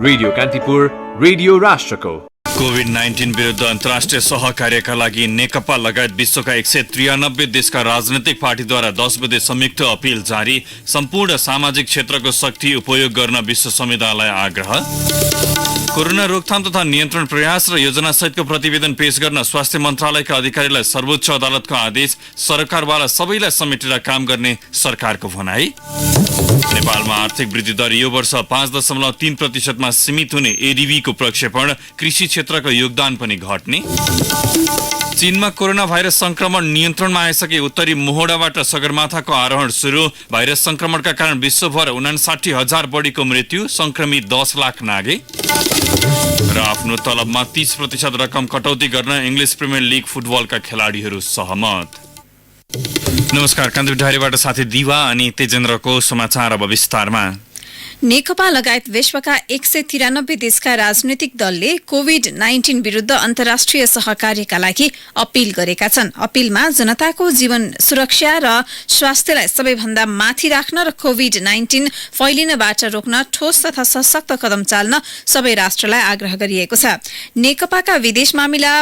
Radio Kantipur, radio राष्ट्रको। COVID-19 विरुद्ध अन्तर्राष्ट्रिय सहकार्यका लागि नेकपा लगायत विश्वका 193 देशका राजनैतिक पार्टीद्वारा 10 बुँदे संयुक्त अपील जारी। सम्पूर्ण सामाजिक क्षेत्रको शक्ति उपयोग गर्न विश्व समुदायलाई आग्रह। कोरोना रोकथाम तथा नियन्त्रण प्रयास र योजना सहितको प्रतिवेदन पेश गर्न स्वास्थ्य मन्त्रालयका अधिकारीलाई सर्वोच्च अदालतको आदेश। सरकारवाला सबैलाई समेटेर काम गर्ने सरकारको भनाई। नेपालमा आर्थिक वृद्धि दर यो वर्ष 5.3%मा सीमित हुने एडीबीको प्रक्षेपण। कृषि क्षेत्रको योगदान पनि घट्ने। चीनमा कोरोना भाइरस संक्रमण नियन्त्रणमा आइसके उत्तरी मोहोडाबाट सगरमाथाको आरोहण सुरु। भाइरस संक्रमणका कारण विश्वभर 59,000 बढीको मृत्यु। संक्रमित 10 लाख नागे। र आफ्नो तलबमा 30% रकम कटौती गर्न इङ्ग्लिस प्रिमियर लिग फुटबलका खेलाडीहरू सहमत। नमस्कार, कान्तिपुर डायरीबाट साथी दिवा अनि तेजेन्द्रको समाचार अब विस्तारमा। नेकपा लगायत विश्वका 193 देशका राजनैतिक दलले कोभिड-19 विरुद्ध अन्तर्राष्ट्रिय सहकार्यका लागि अपील गरेका छन्। अपीलमा जनताको जीवन सुरक्षा र स्वास्थ्यलाई सबैभन्दा माथि राख्न र कोभिड-19 फैलिनबाट रोक्न ठोस तथा सशक्त कदम चाल्न सबै राष्ट्रलाई आग्रह गरिएको छ। नेकपाका विदेश मामिला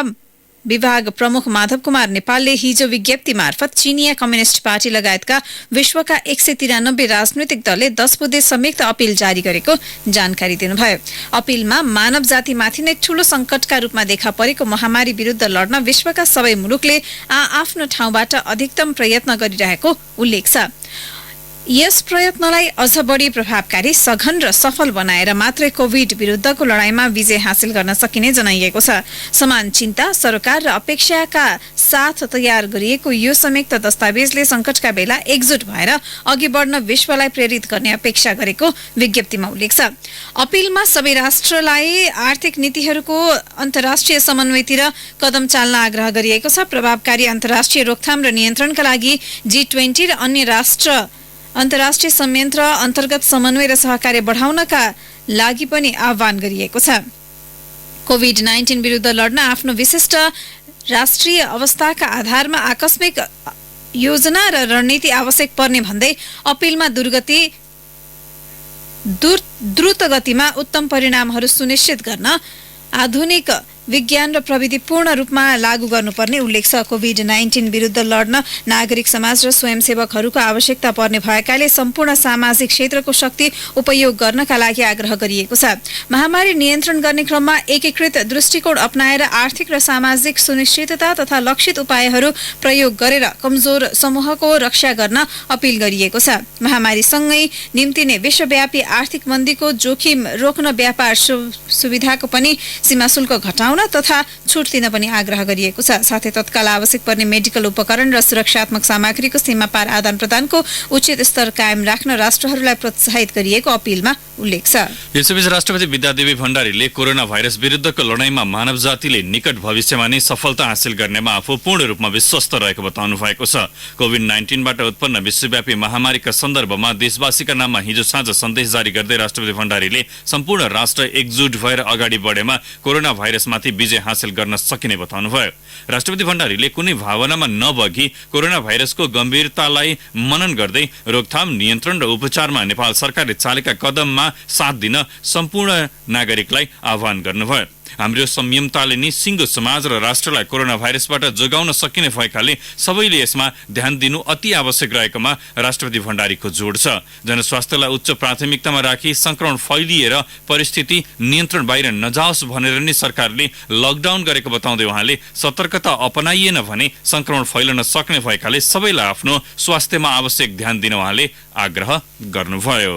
विभाग प्रमुख माधव कुमार नेपालले हिजो विज्ञप्ति मार्फत चीनिया कम्युनिस्ट पार्टी लगायतका विश्वका 193 राजनैतिक दलले 10 बुँदे संयुक्त अपील जारी गरेको जानकारी दिनुभयो। अपीलमा मानव जातिमाथि नै ठूलो संकटका रूपमा देखा परेको महामारी विरुद्ध लड्न विश्वका सबै मुलुकले आफ्नो ठाउँबाट अधिकतम प्रयत्न गरिरहेको उल्लेख छ। यस प्रयत्नलाई अझ बढी प्रभावकारी, सघन र सफल बनाएर मात्रै कोभिड विरुद्धको लडाईँमा विजय हासिल गर्न सकिने जनाइएको छ। समान चिन्ता, सरकार र अपेक्षाका साथ तयार गरिएको यो संयुक्त दस्तावेजले संकटका बेला एकजुट भएर अघि बढ्न विश्वलाई प्रेरित गर्ने अपेक्षा गरेको विज्ञप्तिमा उल्लेख छ। अपीलमा सबै राष्ट्रलाई आर्थिक नीतिहरूको अन्तर्राष्ट्रिय समन्वयतिर कदम चाल्न आग्रह गरिएको छ। प्रभावकारी अन्तर्राष्ट्रिय रोकथाम र नियन्त्रणका लागि G20 र अन्य अन्तर्राष्ट्रिय संयन्त्र अन्तर्गत समन्वय र सहकार्य बढाउनका लागि पनि आह्वान गरिएको छ। कोभिड-19 विरुद्ध लड्न आफ्नो विशिष्ट राष्ट्रिय अवस्थाका आधारमा आकस्मिक योजना र रणनीति आवश्यक पर्ने भन्दै अपीलमा द्रुत गतिमा उत्तम परिणामहरू सुनिश्चित गर्न आधुनिक विज्ञान र प्रविधि पूर्ण रूपमा लागू गर्नुपर्ने उल्लेख छ। कोभिड-19 विरुद्ध लड्न नागरिक समाज र स्वयंसेवकहरूको आवश्यकता पर्ने भएकाले सम्पूर्ण सामाजिक क्षेत्रको शक्ति उपयोग गर्नका लागि आग्रह गरिएको छ। महामारी नियन्त्रण गर्ने क्रममा एकीकृत दृष्टिकोण अपनाएर आर्थिक र सामाजिक सुनिश्चितता तथा लक्षित उपायहरू प्रयोग गरेर कमजोर समूहको रक्षा गर्न अपील गरिएको छ। महामारीसँगै निम्तिने विश्वव्यापी आर्थिक मन्दीको जोखिम रोक्न व्यापार सुविधाको पनि सीमा शुल्क घटाउन तथा छुट दिन पनि आग्रह गरिएको छ। साथै तत्काल आवश्यक पर्ने मेडिकल उपकरण र सुरक्षात्मक सामग्रीको सीमा पार आदान प्रदानको उचित स्तर कायम राख्न राष्ट्रहरूलाई प्रोत्साहित गरिएको अपीलमा उल्लेख छ। यसैबीच राष्ट्रपति विद्यादेवी भण्डारीले कोरोना भाइरस विरुद्धको लडाईँमा मानव जातिले निकट भविष्यमा नै सफलता हासिल गर्नेमा आफू पूर्ण रूपमा विश्वस्त रहेको बताउनु भएको छ। कोभिड-19बाट उत्पन्न विश्वव्यापी महामारीका सन्दर्भमा देशवासीका नाममा हिजो साँझ सन्देश जारी गर्दै राष्ट्रपति भण्डारीले सम्पूर्ण राष्ट्र एकजुट भएर अगाडि बढेमा कोरोना भाइरसमाथि विजय हासिल गर्न सकिने बताउनुभयो। राष्ट्रपति भण्डारीले कुनै भावनामा नबगी कोरोना भाइरसको गम्भीरतालाई मनन गर्दै रोकथाम, नियन्त्रण र उपचारमा नेपाल सरकारले चालेका कदममा साथ दिन सम्पूर्ण नागरिकलाई आह्वान गर्नुभयो। हाम्रो संयमताले नै सिङ्गो समाज र राष्ट्रलाई कोरोना भाइरसबाट जोगाउन सकिने भएकाले सबैले यसमा ध्यान दिनु अति आवश्यक रहेकोमा राष्ट्रपति भण्डारीको जोड छ। जनस्वास्थ्यलाई उच्च प्राथमिकतामा राखी संक्रमण फैलिएर परिस्थिति नियन्त्रण बाहिर नजाओस् भनेर नै सरकारले लकडाउन गरेको बताउँदै उहाँले सतर्कता अपनाइएन भने संक्रमण फैलन सक्ने भएकाले सबैलाई आफ्नो स्वास्थ्यमा आवश्यक ध्यान दिन उहाँले आग्रह गर्नुभयो।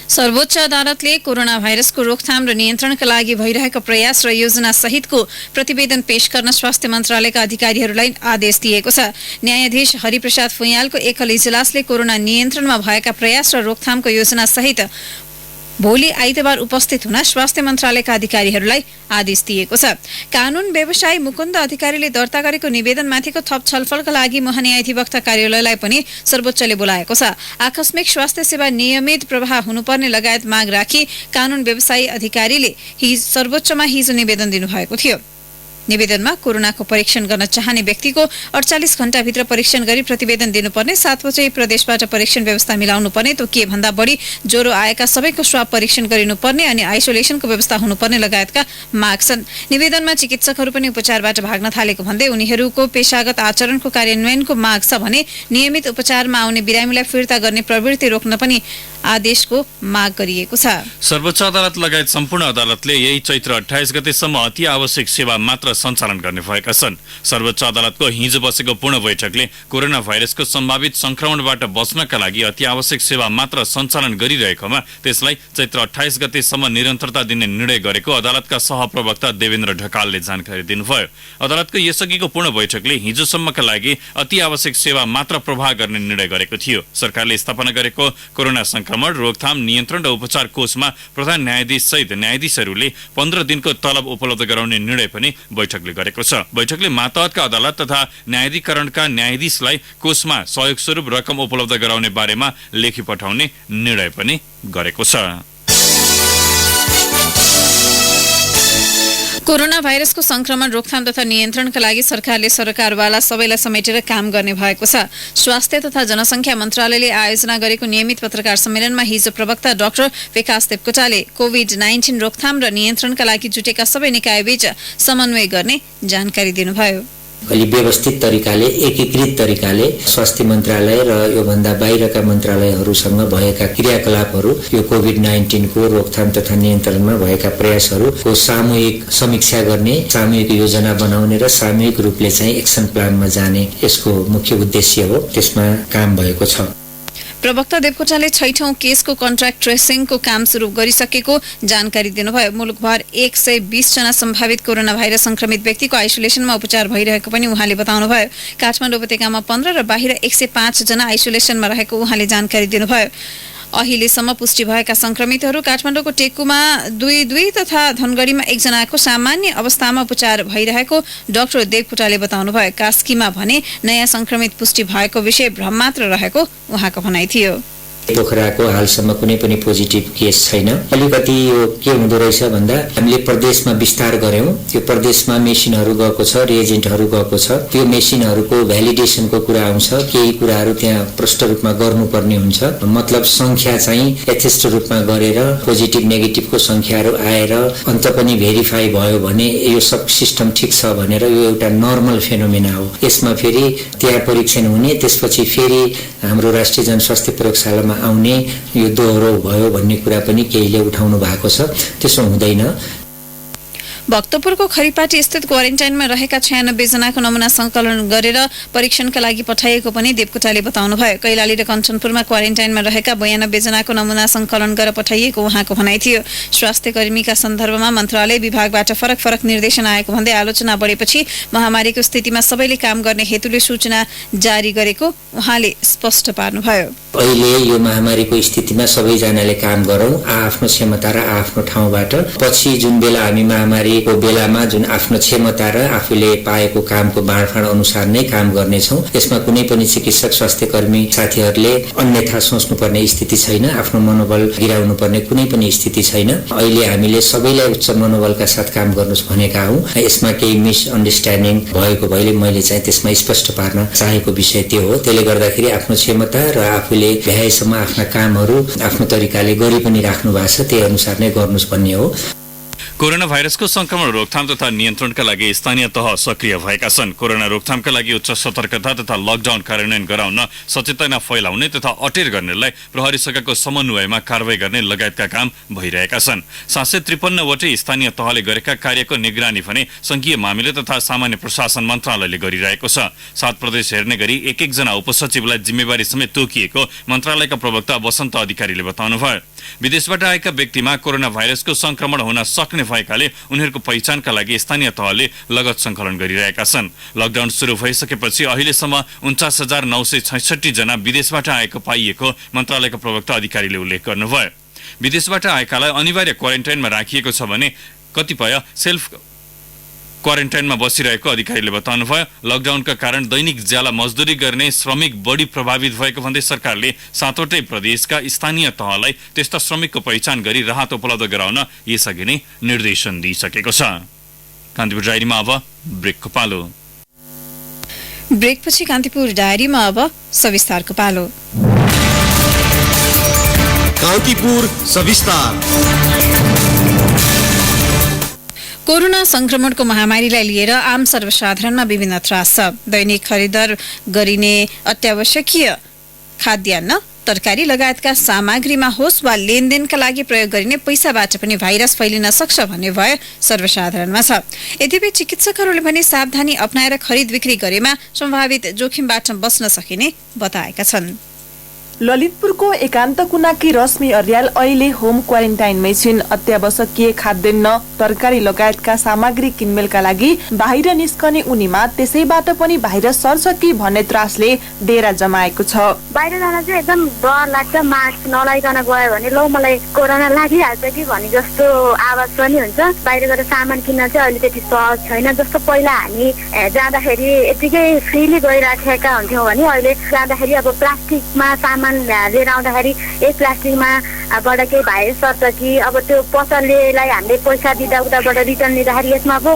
सर्वोच्च अदालतले कोरोना भाइरसको रोकथाम र नियन्त्रणका लागि भइरहेको प्रयास र योजना सहितको प्रतिवेदन पेश गर्न स्वास्थ्य मन्त्रालयका अधिकारीहरूलाई आदेश दिएको छ। न्यायाधीश हरिप्रसाद फुयालको एकल इजलासले कोरोना नियन्त्रणमा भएका प्रयास र रोकथामको योजना सहित भोलि आइतबार उपस्थित हुन स्वास्थ्य मन्त्रालयका अधिकारीहरूलाई आदेश दिएको छ। कानून व्यवसायी मुकुन्द अधिकारीले दर्ता गरेको निवेदनमाथिको थप छलफलका लागि महान्यायाधिवक्ता कार्यालयलाई पनि सर्वोच्चले बोलाएको छ। आकस्मिक स्वास्थ्य सेवा नियमित प्रवाह हुनुपर्ने लगायत माग राखी कानून व्यवसायी अधिकारीले सर्वोच्चमा हिजो निवेदन दिनुभएको थियो। निवेदनमा कोरोनाको परीक्षण गर्न चाहने व्यक्तिको 48 घण्टाभित्र परीक्षण गरी प्रतिवेदन दिनुपर्ने, साथै प्रदेशबाट परीक्षण व्यवस्था मिलाउनु पर्ने, तोकिए भन्दा बढी ज्वरो आएका सबैको स्वाब परीक्षण गरिनुपर्ने अनि आइसोलेसनको व्यवस्था हुनुपर्ने लगायतका माग छन्। निवेदनमा चिकित्सकहरू पनि उपचारबाट भाग्न थालेको भन्दै उनीहरूको पेशागत आचरणको कार्यान्वयनको माग छ भने नियमित उपचारमा आउने बिरामीलाई फिर्ता गर्ने प्रवृत्ति रोक्न पनि आदेशको माग गरिएको छ। सर्वोच्च अदालत लगायत सम्पूर्ण अदालतले यही चैत्र 28 गतेसम्म अति आवश्यक सेवा मात्र सञ्चालन गर्ने भएका छन्। सर्वोच्च अदालतको हिजो बसेको पूर्ण बैठकले कोरोना भाइरसको सम्भावित संक्रमणबाट बच्नका लागि अति आवश्यक सेवा मात्र सञ्चालन गरिरहेकोमा त्यसलाई चैत्र 28 गतेसम्म निरन्तरता दिने निर्णय गरेको अदालतका सहप्रवक्ता देवेन्द्र ढकालले जानकारी दिनुभयो। अदालतको यसअघिको पूर्ण बैठकले हिजोसम्मका लागि अति आवश्यक सेवा मात्र प्रवाह गर्ने निर्णय गरेको थियो। सरकारले स्थापना गरेको कोरोना संक्रमण रोकथाम नियन्त्रण र उपचार कोषमा प्रधान न्यायाधीश सहित न्यायाधीशहरूले 15 दिनको तलब उपलब्ध गराउने निर्णय पनि बैठकले गरेको छ। बैठकले मातहतका अदालत तथा न्यायाधिकरणका न्यायाधीशलाई कोषमा सहयोग स्वरूप रकम उपलब्ध गराउने बारेमा लेखी पठाउने निर्णय पनि गरेको छ। कोरोना भाइरसको संक्रमण रोकथाम तथा नियन्त्रणका लागि सरकारले सरकारवाला सबैलाई समेटेर काम गर्ने भएको छ। स्वास्थ्य तथा जनसंख्या मन्त्रालयले आयोजना गरेको नियमित पत्रकार सम्मेलनमा हिजो प्रवक्ता डाक्टर विकास देवकोटाले कोभिड-19 रोकथाम र नियन्त्रणका लागि जुटेका सबै निकायबीच समन्वय गर्ने जानकारी दिनुभयो। अलि व्यवस्थित तरिकाले एकीकृत तरिकाले स्वास्थ्य मन्त्रालय र योभन्दा बाहिरका मन्त्रालयहरूसँग भएका क्रियाकलापहरू यो कोभिड-19 को रोकथाम तथा नियन्त्रणमा भएका प्रयासहरूको सामूहिक समीक्षा गर्ने, सामूहिक योजना बनाउने र सामूहिक रूपले चाहिँ एक्सन प्लानमा जाने यसको मुख्य उद्देश्य हो। त्यसमा काम भएको छ। प्रवक्ता देवकोटाले 6औं केसको कन्ट्र्याक्ट ट्रेसिङको काम सुरु गरिसकेको जानकारी दिनुभयो। मुलुकभर 120 जना सम्भावित कोरोना भाइरस संक्रमित व्यक्तिको आइसोलेसनमा उपचार भइरहेको पनि उहाँले बताउनुभयो। काठमाडौँ उपत्यकामा 15 र बाहिर 105 जना आइसोलेसनमा रहेको उहाँले जानकारी दिनुभयो। अहिलेसम्म पुष्टि भएका संक्रमितहरू काठमाडौँको टेकुमा 2 तथा धनगढीमा 1 जनाको सामान्य अवस्थामा उपचार भइरहेको डाक्टर देवकोटाले बताउनुभयो। कास्कीमा भने नयाँ संक्रमित पुष्टि भएको विषय भ्रम मात्र रहेको उहाँको भनाइ थियो। पोखराको हालसम्म कुनै पनि पोजिटिभ केस छैन। अलिकति यो के हुँदो रहेछ भन्दा हामीले प्रदेशमा विस्तार गर्यौं। त्यो प्रदेशमा मेसिनहरू गएको छ, रिएजेन्टहरू गएको छ। त्यो मेसिनहरूको भ्यालिडेसनको कुरा आउँछ। केही कुराहरू त्यहाँ प्रष्ट रूपमा गर्नुपर्ने हुन्छ। मतलब संख्या चाहिँ यथेष्ट रूपमा गरेर पोजिटिभ नेगेटिभको संख्याहरू आएर अन्त पनि भेरिफाई भयो भने यो सब सिस्टम ठिक छ भनेर यो एउटा नर्मल फेनोमेना हो। यसमा फेरि त्यहाँ परीक्षण हुने, त्यसपछि फेरि हाम्रो राष्ट्रिय जनस्वास्थ्य प्रयोगशालामा आउने यो दोहोरो भयो भन्ने कुरा पनि केहीले उठाउनु भएको छ। त्यसो हुँदैन। भक्तपुरको खरिपाटी स्थित क्वारेन्टाइनमा रहेका 96 जनाको नमुना संकलन गरेर परीक्षणका लागि पठाइएको पनि देवकोटाले बताउनुभयो। कैलाली र कञ्चनपुरमा क्वारेन्टाइनमा रहेका 92 जनाको नमुना संकलन गरेर पठाइएको उहाँको भनाइ थियो। स्वास्थ्य कर्मीका सन्दर्भमा मन्त्रालय विभागबाट फरक निर्देशन आएको भन्दै आलोचना बढेपछि महामारीको स्थितिमा सबैले काम गर्ने हेतुले सूचना जारी गरेको उहाँले स्पष्ट पार्नुभयो। अहिले यो महामारीको स्थितिमा सबैजनाले काम गरौं आफ्नो क्षमता र आफ्नो ठाउँबाट। पछि जुन बेला हामी महामारीको बेलामा जुन आफ्नो क्षमता र आफूले पाएको कामको बाँडफाँड अनुसार नै काम गर्नेछौं। यसमा कुनै पनि चिकित्सक स्वास्थ्य कर्मी साथीहरूले अन्यथा सोच्नुपर्ने स्थिति छैन। आफ्नो मनोबल गिराउनु पर्ने कुनै पनि स्थिति छैन। अहिले हामीले सबैलाई उच्च मनोबलका साथ काम गर्नुस् भनेका हौं। यसमा केही मिसअन्डरस्ट्यान्डिङ भएको भएले मैले चाहिँ त्यसमा स्पष्ट पार्न चाहेको विषय त्यो हो। त्यसले गर्दाखेरि आफ्नो क्षमता र आफूले भ्याएसम्म आफ्ना कामहरू आफ्नो तरिकाले गरि पनि राख्नु भएको छ। त्यही अनुसार नै गर्नुस् भन्ने हो। कोरोना भाइरसको संक्रमण रोकथाम तथा नियन्त्रणका लागि स्थानीय तह सक्रिय भएका छन्। कोरोना रोकथामका लागि उच्च सतर्कता तथा लकडाउन कार्यान्वयन गराउन, सचेतना फैलाउने तथा अटेर गर्नेलाई प्रहरीसँगको समन्वयमा कारवाही गर्ने लगायतका काम भइरहेका छन्। 753 वटै स्थानीय तहले गरेका कार्यको निगरानी भने संघीय मामिला तथा सामान्य प्रशासन मन्त्रालयले गरिरहेको छ। 7 प्रदेश हेर्ने गरी एक जना उपसचिवलाई जिम्मेवारी समेत तोकिएको मन्त्रालयका प्रवक्ता वसन्त अधिकारीले बताउनुभयो। विदेशबाट आएका व्यक्तिमा कोरोना भाइरसको संक्रमण हुन सक्ने भएकाले उनीहरूको पहिचानका लागि स्थानीय तहले लगत संकलन गरिरहेका छन्। लकडाउन सुरु भइसकेपछि अहिलेसम्म 49,966 जना विदेशबाट आएको पाइएको मन्त्रालयका प्रवक्ता अधिकारीले उल्लेख गर्नुभयो। विदेशबाट आएकालाई अनिवार्य क्वारेन्टाइनमा राखिएको छ भने कतिपय सेल्फ क्वारेन्टाइनमा बसिरहेको अधिकारीले बताउनुभयो। लकडाउनका कारण दैनिक ज्याला मजदुरी गर्ने श्रमिक बढी प्रभावित भएको भन्दै सरकारले 7वटै प्रदेशका स्थानीय तहलाई त्यस्ता श्रमिकको पहिचान गरी राहत उपलब्ध गराउन यसअघि नै निर्देशन दिइसकेको छ। कान्तिपुर डायरीमा अब ब्रेकको पालो। ब्रेकपछि कान्तिपुर डायरीमा अब सविस्तारको पालो। कान्तिपुर सविस्तार। कोरोना संक्रमणको महामारीलाई लिएर आम सर्वसाधारणमा विभिन्न त्रास छ। दैनिक खरिद गरिने अत्यावश्यकीय खाद्यान्न, तरकारी लगायतका सामग्रीमा होस् वा लेनदेनका लागि प्रयोग गरिने पैसाबाट पनि भाइरस फैलिन सक्छ भन्ने भय सर्वसाधारणमा छ। यद्यपि चिकित्सकहरूले भने सावधानी अपनाएर खरिद बिक्री गरेमा सम्भावित जोखिमबाट बच्न सकिने बताएका छन्। ललितपुरको एकान्त कुनाकी रश्मि अर्याल अहिले होम क्वारेन्टाइनमै छिन्। अत्यावश्यकीय खाद्यान्न, तरकारी लगायतका सामग्री किनमेलका लागि बाहिर निस्कने उनीमा त्यसैबाट पनि भाइरस सर्छ कि भन्ने त्रासले डेरा जमाएको छ। बाहिर जान चाहिँ एकदम डर लाग्छ। मास्क नलाइकन गयो भने लो मलाई कोरोना लागिहाल्छ कि भन्ने जस्तो आवाज पनि हुन्छ। बाहिर गएर सामान किन्न चाहिँ अहिले त्यति सहज छैन। जस्तो पहिला हामी जाँदाखेरि यतिकै फ्रीली गइराखेका हुन्थ्यौँ भने अहिले जाँदाखेरि अब प्लास्टिकमा सामान लिएर आउँदाखेरि प्लास्टिकमा बाट केही भाइरस सर्छ कि अब त्यो पसलेलाई हामीले पैसा दिँदा उताबाट रिटर्न लिँदाखेरि यसमा पो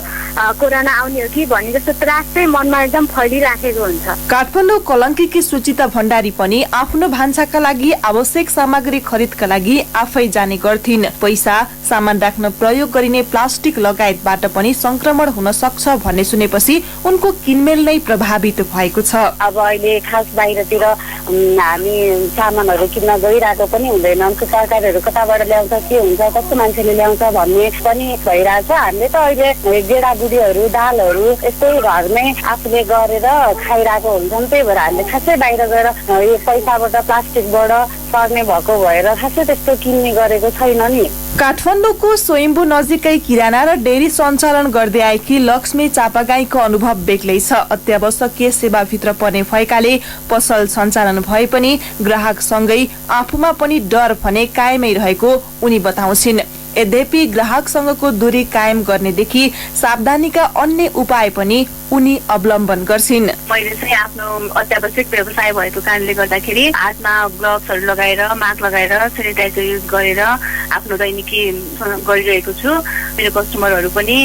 कोरोना आउने हो कि भन्ने जस्तो त्रास चाहिँ मनमा एकदम फैलिराखेको हुन्छ। काठमाडौँ कलङ्कीकी सुचिता भण्डारी पनि आफ्नो भान्साका लागि आवश्यक सामग्री खरिदका लागि आफै जाने गर्थिन्। पैसा, सामान राख्न प्रयोग गरिने प्लास्टिक लगायतबाट पनि संक्रमण हुन सक्छ भन्ने सुनेपछि उनको किनमेल नै प्रभावित भएको छ। अब अहिले खास बाहिरतिर हामी सामानहरू किन्न गइरहेको पनि हुँदैन। सरकारहरू कताबाट ल्याउँछ, के हुन्छ, कस्तो मान्छेले ल्याउँछ भन्ने पनि भइरहेछ। हामीले त अहिले गेडागुडीहरू, दालहरू यस्तै घरमै आफूले गरेर खाइरहेको हुन्छौँ। त्यही भएर हामीले खासै बाहिर गएर यो पैसाबाट प्लास्टिकबाट सर्ने भएको भएर खासै त्यस्तो किन्ने गरेको छैन नि। काठमाडौँको स्वयम्भू नजिकै किराना र डेरी सञ्चालन गर्दै आएकी लक्ष्मी चापागाईको अनुभव बेग्लै छ। अत्यावश्यकीय सेवाभित्र पर्ने भएकाले पसल सञ्चालन भए पनि ग्राहकसँगै आफूमा पनि डर भने कायमै रहेको उनी बताउँछिन्। यद्यपि ग्राहकसँगको दूरी कायम गर्नेदेखि सावधानीका अन्य उपाय पनि उनी अवलम्बन गर्छिन्। मैले चाहिँ आफ्नो अत्यावश्यक व्यवसाय भएको कारणले गर्दाखेरि हातमा ग्लोभ्सहरू लगाएर, मास्क लगाएर, सेनिटाइजर युज गरेर आफ्नो दैनिकी गरिरहेको छु। मेरो कस्टमरहरू पनि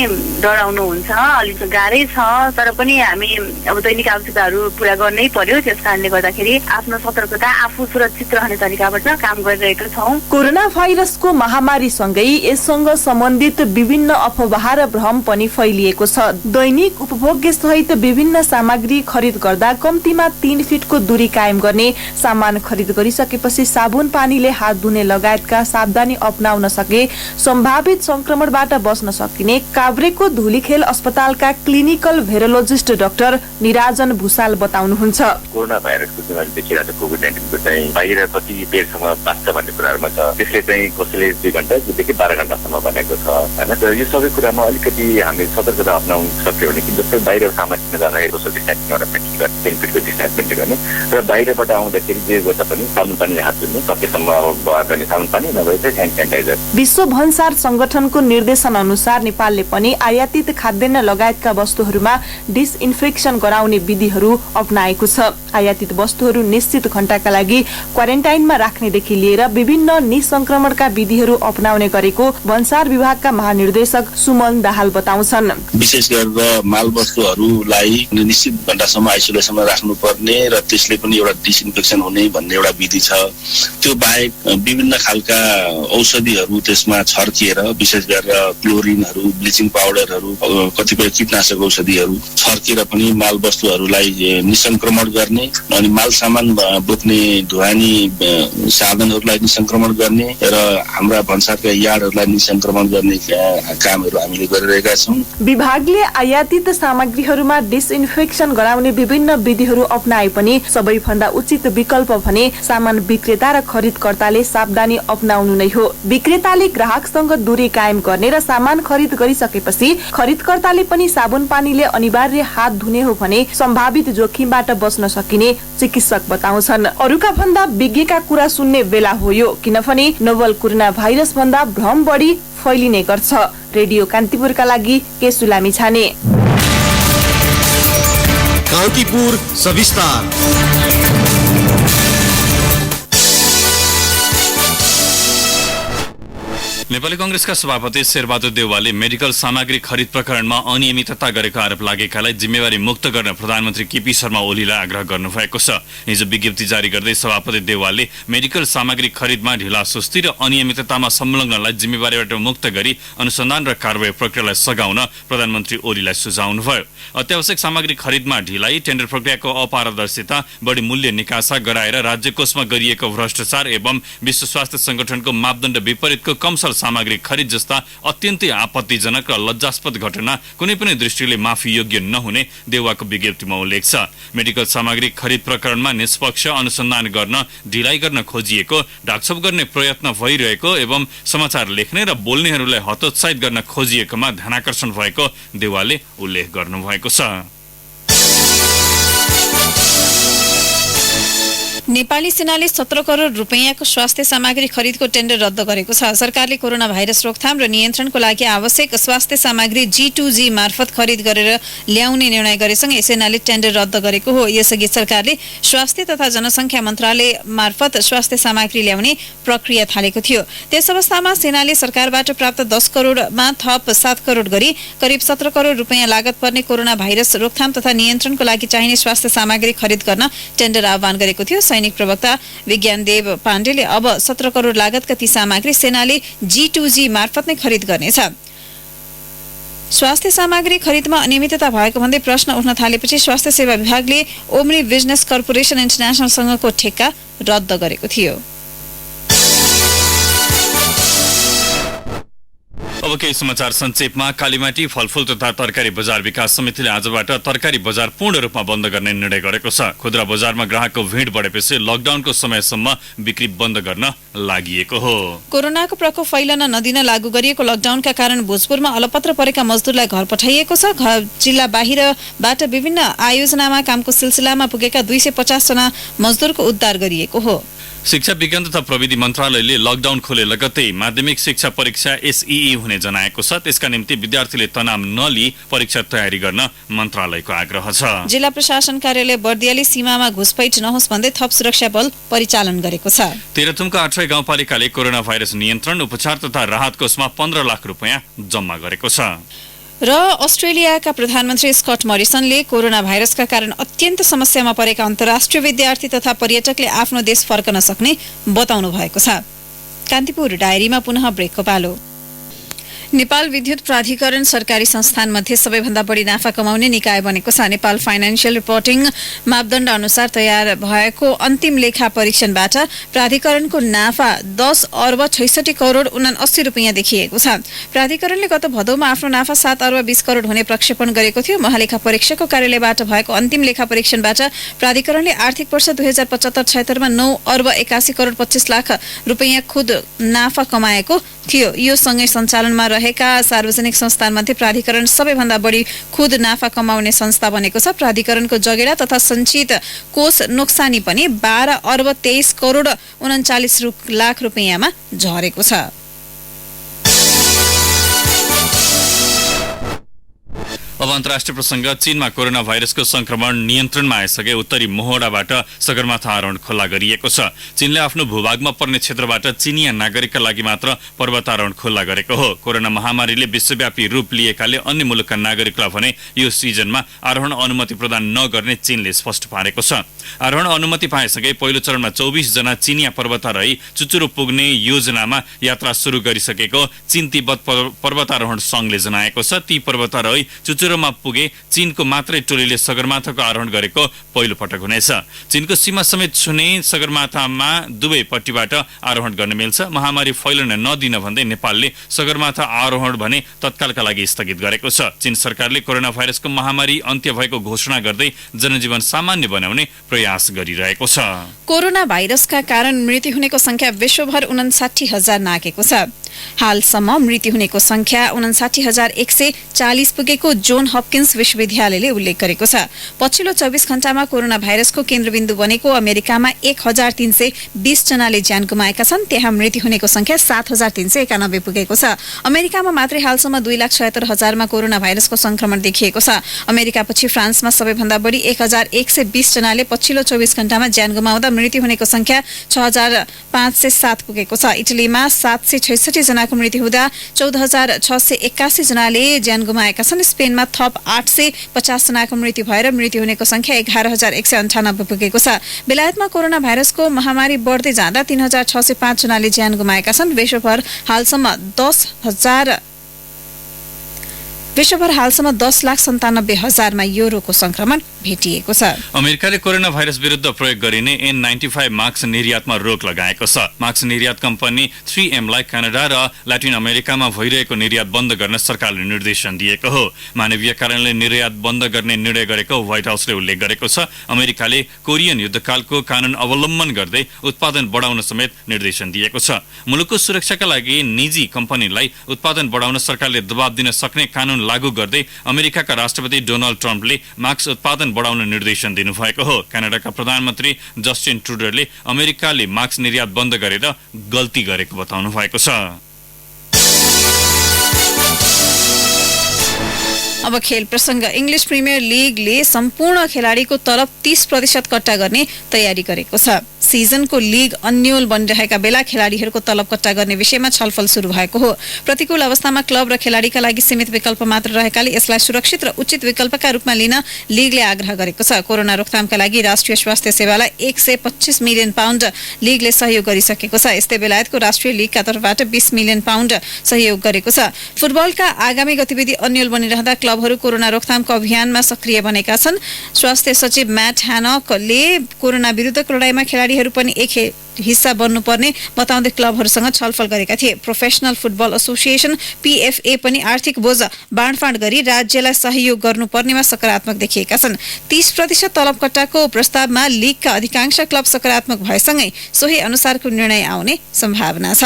डराउनुहुन्छ, अलिक गाह्रै छ, तर पनि हामी अब दैनिक आवश्यकताहरू पुरा गर्नै पर्यो। त्यस कारणले गर्दाखेरि आफ्नो सतर्कता, आफू सुरक्षित रहने तरिकाबाट काम गरिरहेका छौँ। कोरोना भाइरसको महामारीसँगै यससँग सम्बन्धित विभिन्न अफवाह र भ्रम पनि फैलिएको छ। दैनिक उपभोग्य सहित विभिन्न सामग्री खरिद गर्दा कम्तीमा 3 फिटको दूरी कायम गर्ने, सामान खरिद गरिसकेपछि साबुन पानीले हात धुने लगायतका सावधानी अपनाउन सके सम्भावित संक्रमणबाट बच्न सकिने काभ्रेको धुलीखेल अस्पतालका क्लिनिकल भेरोलोजिस्ट डाक्टर निराजन भुसाल बताउनुहुन्छ। कोरोना भाइरसको जुन अहिले देखिरहेको छ कोभिड-19 को चाहिँ बाहिर कति बेरसम्म बाँच्छ भन्ने कुराहरूमा छ। त्यसले चाहिँ कसैले 2 घण्टादेखि 12 घण्टासम्म भनेको छ हैन। तर यो सबै कुरामा अलिकति हामी सतर्कता अपनाउन सक्यो भने कि जस्तै बाहिर सामान किन्न जाँदाखेरि सोशल डिस्टेन्सिङ एउटा मेन्टेन गर्ने, 10 फिटको डिस्टेन्स मेन्टेन गर्ने र बाहिरबाट आउँदाखेरि जे गर्दा पनि साबुन पानीले हात धुने, सकेसम्म भयो भने साबुन पानी नभए चाहिँ ह्यान्ड सेनिटाइजर। विश्व भन्सार संगठनको निर्देशन अनुसार नेपालले पनि आयातित खाद्यान्न लगायतका वस्तुहरूमा डिसइन्फेक्सन गराउने विधिहरू अपनाएको छ। आयातित वस्तुहरू निश्चित घण्टाका लागि क्वारेन्टाइनमा राख्नेदेखि लिएर विभिन्न निसंक्रमणका विधिहरू अपनाउने गरेको भन्सार विभागका महानिर्देशक सुमन दाहाल बताउँछन्। विशेष गरेर माल वस्तुहरूलाई निश्चित घण्टासम्म आइसोलेसनमा राख्नुपर्ने र त्यसले पनि एउटा डिसइन्फेक्सन हुने भन्ने एउटा विधि छ। त्यो बाहेक विभिन्न खालका औषधिहरू त्यसमा छर्किएर, विशेष गरेर क्लोरिनहरू, ब्लिचिङ पाउडरहरू, कतिपय कीटनाशक औषधिहरू छर्किएर पनि माल वस्तुहरूलाई निसंक्रमण गर्ने अनि माल सामान बोक्ने ढुवानी साधनहरूलाई निसंक्रमण गर्ने र हाम्रा भन्सारका यार्डहरूलाई निसंक्रमण गर्ने कामहरू हामीले गरिरहेका छौँ। विभागले आयातित सामग्रीहरूमा डिसइन्फेक्सन गराउने विभिन्न विधिहरू अपनाए पनि सबैभन्दा उचित विकल्प भने सामान विक्रेता र खरिदकर्ताले सावधानी अपनाउनु नै हो। विक्रेताले ग्राहकसँग दूरी कायम गर्ने र सामान खरिद गरिसकेपछि खरिदकर्ताले पनि साबुन पानीले अनिवार्य हात धुने हो भने सम्भावित जोखिमबाट बच्न सकिने चिकित्सक बताउँछन्। अरूका भन्दा विज्ञका कुरा सुन्ने बेला हो यो, किनभने नोभल कोरोना भाइरस भन्दा भ्रम बढी फैलिने गर्छ। रेडियो कान्तिपुरका लागि केसु लामिछाने। कान्तिपुर सविस्तार। नेपाली कंग्रेसका सभापति शेरबहादुर देउवाले मेडिकल सामग्री खरिद प्रकरणमा अनियमितता गरेको आरोप लागेकालाई जिम्मेवारी मुक्त गर्न प्रधानमन्त्री केपी शर्मा ओलीलाई आग्रह गर्नुभएको छ। हिजो विज्ञप्ति जारी गर्दै सभापति देउवालले मेडिकल सामग्री खरिदमा ढिलासुस्ती र अनियमिततामा संलग्नलाई जिम्मेवारीबाट मुक्त गरी अनुसन्धान र कारबाही प्रक्रियालाई सघाउन प्रधानमन्त्री ओलीलाई सुझाउनुभयो। अत्यावश्यक सामग्री खरिदमा ढिलाइ, टेन्डर प्रक्रियाको अपारदर्शिता, बढी मूल्य निकासा गराएर राज्य कोषमा गरिएको भ्रष्टाचार एवं विश्व स्वास्थ्य संगठनको मापदण्ड विपरीतको कमसल सामग्री खरिद जस्ता अत्यन्तै आपत्तिजनक र लज्जास्पद घटना कुनै पनि दृष्टिले माफी योग्य नहुने देउवाको विज्ञप्तिमा उल्लेख छ। मेडिकल सामग्री खरिद प्रकरणमा निष्पक्ष अनुसन्धान गर्न ढिलाइ गर्न खोजिएको, ढाकछोप गर्ने प्रयत्न भइरहेको एवं समाचार लेख्ने र बोल्नेहरूलाई हतोत्साहित गर्न खोजिएकोमा ध्यानाकर्षण भएको देउवाले उल्लेख गर्नुभएको छ। नेपाली सेनाले 17 करोड रुपैयाँको स्वास्थ्य सामग्री खरिदको टेन्डर रद्द गरेको छ। सरकारले कोरोना भाइरस रोकथाम र नियन्त्रणको लागि आवश्यक स्वास्थ्य सामग्री G2G मार्फत खरिद गरेर ल्याउने निर्णय गरेसँगै सेनाले टेन्डर रद्द गरेको हो। यसअघि सरकारले स्वास्थ्य तथा जनसङ्ख्या मन्त्रालय मार्फत स्वास्थ्य सामग्री ल्याउने प्रक्रिया थालेको थियो। त्यस अवस्थामा सेनाले सरकारबाट प्राप्त 10 करोडमा थप 7 करोड गरी करिब 17 करोड रुपैयाँ लागत पर्ने कोरोना भाइरस रोकथाम तथा नियन्त्रणको लागि चाहिने स्वास्थ्य सामग्री खरिद गर्न टेन्डर आह्वान गरेको थियो। सैनिक प्रवक्ता विज्ञानदेव पाण्डेले अब 17 करोड लागतका ती सामग्री सेनाले G2G मार्फत नै खरिद गर्नेछ। स्वास्थ्य सामग्री खरिदमा अनियमितता भएको भन्दै प्रश्न उठ्न थालेपछि स्वास्थ्य सेवा विभागले ओमरी बिजनेस कर्पोरेसन इन्टरनेसनलसँगको ठेक्का रद्द गरेको थियो। अब केही समाचार संक्षेपमा। कालीमाटी फलफूल तथा तरकारी बजार विकास समितिले आजबाट तरकारी बजार पूर्ण रूपमा बन्द गर्ने निर्णय गरेको छ। खुद्रा बजारमा ग्राहकको भिड बढेपछि लकडाउनको समयसम्म बिक्री बन्द गर्न लागिएको हो। कोरोनाको प्रकोप फैलन नदिन लागू गरिएको लकडाउनका कारण भोजपुरमा अलपत्र परेका मजदुरलाई घर पठाइएको छ। जिल्ला बाहिरबाट विभिन्न आयोजनामा कामको सिलसिलामा पुगेका 250 जना मजदुरको उद्धार गरिएको हो। शिक्षा विज्ञान तथा प्रविधि मन्त्रालयले लकडाउन खोले लगत्तै माध्यमिक शिक्षा परीक्षा SEE हुने जनाएको छ। त्यसका निम्ति विद्यार्थीले तनाव नलिई परीक्षा तयारी गर्न मन्त्रालयको आग्रह छ। जिल्ला प्रशासन कार्यालय बर्दियाले सीमामा घुसपैठ नहोस् भन्दै थप सुरक्षा बल परिचालन गरेको छ। तेह्रथुमका 18 गाउँपालिकाले कोरोना भाइरस नियन्त्रण, उपचार तथा राहत कोषमा 15 लाख रुपैयाँ जम्मा गरेको छ। र अस्ट्रेलियाका प्रधानमन्त्री स्कट मरिसनले कोरोना भाइरसका कारण अत्यन्त समस्यामा परेका अन्तर्राष्ट्रिय विद्यार्थी तथा पर्यटकले आफ्नो देश फर्कन सक्ने बताउनु भएको छ। कान्तिपुर डायरीमा पुनः ब्रेकको पालो। नेपाल विद्युत प्राधिकरण सरकारी संस्थान मध्ये सबैभन्दा बढी नाफा कमाउने निकाय बनेको छ। नेपाल फाइनान्शियल रिपोर्टिङ मापदण्ड अनुसार तयार भएको अन्तिम लेखा परीक्षणबाट प्राधिकरणको नाफा 10 अर्ब 66 करोड 79 रुपैयाँ देखिएको छ। प्राधिकरणले गत भदौमा आफ्नो नाफा 7 अर्ब 20 करोड हुने प्रक्षेपण गरेको थियो। महालेखा परीक्षकको कार्यालयबाट भएको अन्तिम लेखा परीक्षणबाट प्राधिकरणले आर्थिक वर्ष 2075-76 मा 9 अर्ब 81 करोड 25 लाख रुपैयाँ खुद नाफा कमाएको थियो। यो सँगै सञ्चालनमा रहेका सार्वजनिक संस्थानमध्ये प्राधिकरण सबैभन्दा बढी खुद नाफा कमाउने संस्था बनेको छ। प्राधिकरणको जगेडा तथा सञ्चित कोष नोक्सानी पनि 12 अर्ब 23 करोड 39 लाख रुपैयाँमा झरेको छ। अब अन्तर्राष्ट्रिय प्रसंग। चीनमा कोरोना भाइरसको संक्रमण नियन्त्रणमा आइसके उत्तरी मोहडाबाट सगरमाथा आरोहण खुल्ला गरिएको छ। चीनले आफ्नो भूभागमा पर्ने क्षेत्रबाट चीनिया नागरिकका लागि मात्र पर्वतारोहण खुल्ला गरेको हो। कोरोना महामारीले विश्वव्यापी रूप लिएकाले अन्य मुलुकका नागरिकलाई भने यो सिजनमा आरोहण अनुमति प्रदान नगर्ने चीनले स्पष्ट पारेको छ। आरोहण अनुमति पाएसँगै पहिलो चरणमा 24 जना चीनिया पर्वतारोही चुचुरो पुग्ने योजनामा यात्रा सुरु गरिसकेको चीन तिब्बत पर्वतारोहण संघले जनाएको छ। ती पर्वतारोही चुचुरोमा पुगे चीनको मात्रै टोलीले सगरमाथाको आरोहण गरेको पहिलो पटक हुनेछ। चीनको सीमा समेत छुने सगरमाथामा दुवै पट्टिबाट आरोहण गर्न मिल्छ। महामारी फैलन नदिन भन्दै नेपालले सगरमाथा आरोहण भने तत्कालका लागि स्थगित गरेको छ। चीन सरकारले कोरोना भाइरसको महामारी अन्त्य भएको घोषणा गर्दै जनजीवन सामान्य बनाउने प्रयास गरिरहेको छ। कोरोना भाइरसका कारण मृत्यु हुनेको संख्या विश्वभर 59,000 नागेको छ। हालसम्म मृत्यु हुनेको संख्या 59,140 पुगेको जोन जोन हपकिन्स विश्वविद्यालयले उल्लेख गरेको छ। पछिल्लो 24 घण्टामा कोरोना भाइरसको केन्द्रबिन्दु बनेको अमेरिकामा 1320 जनाले ज्यान गुमाएका छन्। त्यहाँ मृत्यु हुनेको संख्या 7391 पुगेको छ। अमेरिकामा मात्रै हालसम्म 2,76,000 मा कोरोना भाइरसको संक्रमण देखिएको छ। अमेरिकापछि फ्रान्समा सबैभन्दा बढी 1120 जनाले पछिल्लो 24 घण्टामा ज्यान गुमाउँदा मृत्यु हुनेको संख्या 6507 पुगेको छ। इटलीमा 766 जनाको मृत्यु हुँदा 14681 जनाले ज्यान गुमाएका छन्। स्पेनमा थप 850 जनाको मृत्यु भएर मृत्यु हुनेको संख्या 11198 पुगेको छ। बेलायतमा कोरोना भाइरसको महामारी बढ्दै जाँदा 3605 जनाले ज्यान गुमाएका छन्। विश्वभर हालसम्म 10,97,000 मा यो रोगको संक्रमण भेटिएको छ। अमेरिकाले कोरोना भाइरस विरुद्ध प्रयोग गरिने N95 मास्क निर्यातमा रोक लगाएको छ। मास्क निर्यात कम्पनी 3M लाई कनाडा र ल्याटिन अमेरिकामा भइरहेको निर्यात बन्द गर्न सरकारले निर्देशन दिएको हो। मानवीय कारणले निर्यात बन्द गर्ने निर्णय गरेको व्हाइट हाउसले उल्लेख गरेको छ। अमेरिकाले कोरियन युद्धकालको कानून अवलम्बन गर्दै उत्पादन बढाउन समेत निर्देशन दिएको छ। मुलुकको सुरक्षाका लागि निजी कम्पनीलाई उत्पादन बढाउन सरकारले दबाब दिन सक्ने कानून लागू गर्दै अमेरिकाका राष्ट्रपति डोनाल्ड ट्रम्पले मास्क उत्पादन बढाउन निर्देशन दिनुभएको हो। कनाडाका प्रधानमन्त्री जस्टिन ट्रुडोले अमेरिकाले मास्क निर्यात बन्द गरेर गल्ती गरेको बताउनु भएको छ। अब खेल प्रसंग। इंग्लिश प्रिमियर लीगले सम्पूर्ण खेलाडीको तलब 30% कट्टा गर्ने तयारी गरेको छ। सिजनको लीग अन्यल बनिरहेका बेला खेलाडीहरूको तलब कट्टा गर्ने विषयमा छलफल शुरू भएको हो। प्रतिकूल अवस्थामा क्लब र खेलाडीका लागि सीमित विकल्प मात्र रहेकाले यसलाई सुरक्षित र उचित विकल्पका रूपमा लिन लीगले आग्रह गरेको छ। कोरोना रोकथामका लागि राष्ट्रिय स्वास्थ्य सेवालाई 125 मिलियन पाउन्ड लीगले सहयोग गरिसकेको छ। यस्तै बेलायतको राष्ट्रिय लीगका तर्फबाट 20 मिलियन पाउन्ड सहयोग गरेको छ। फुटबलका आगामी गतिविधि अन्यल बनिरहँदा क्लबहरू कोरोना रोकथामको अभियानमा सक्रिय बनेका छन्। स्वास्थ्य सचिव म्याट ह्यानकले कोरोना विरुद्धको लडाईँमा खेलाडीहरू पनि एक हिस्सा बन्नुपर्ने बताउँदै क्लबहरूसँग छलफल गरेका थिए। प्रोफेसनल फुटबल एसोसिएसन PFA पनि आर्थिक बोझ बाँडफाँड गरी राज्यलाई सहयोग गर्नुपर्नेमा सकारात्मक देखिएका छन्। 30% तलब कट्टाको प्रस्तावमा लीगका अधिकांश क्लब सकारात्मक भएसँगै सोही अनुसारको निर्णय आउने सम्भावना छ।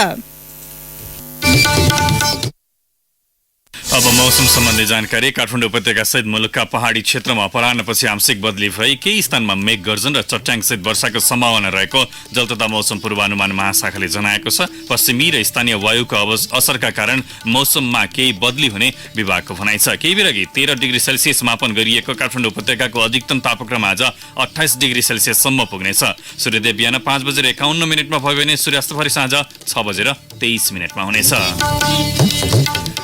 अब मौसम सम्बन्धी जानकारी। काठमाडौँ उपत्यका सहित मुलुकका पहाडी क्षेत्रमा अपराह्नपछि आंशिक बदली भई केही स्थानमा मेघ गर्जन र चट्याङसहित वर्षाको सम्भावना रहेको जल तथा मौसम पूर्वानुमान महाशाखाले जनाएको छ। पश्चिमी र स्थानीय वायुको असरका कारण मौसममा केही बदली हुने विभागको भनाइ छ। केही बेर अघि 13 डिग्री सेल्सियस मापन गरिएको काठमाडौँ उपत्यकाको अधिकतम तापक्रम आज 28 डिग्री सेल्सियससम्म पुग्नेछ। सूर्योदय बिहान 5:51 भयो भने सूर्यास्त भरि साँझ 6:23 हुनेछ।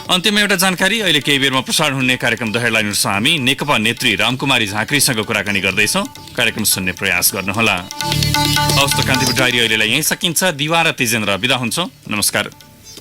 अन्त्यमा एउटा जानकारी। अहिले केही बेरमा प्रसारण हुने कार्यक्रम द हेडलाइनर्स हामी नेकपा नेत्री रामकुमारी झाँक्रीसँग कुराकानी गर्दैछौँ। कार्यक्रम सुन्ने प्रयास गर्नुहोला। हवस् त, कान्तिपुर डायरी अहिलेलाई यहीँ सकिन्छ। दिवा र तेजेन्द्र बिदा हुन्छौँ। नमस्कार।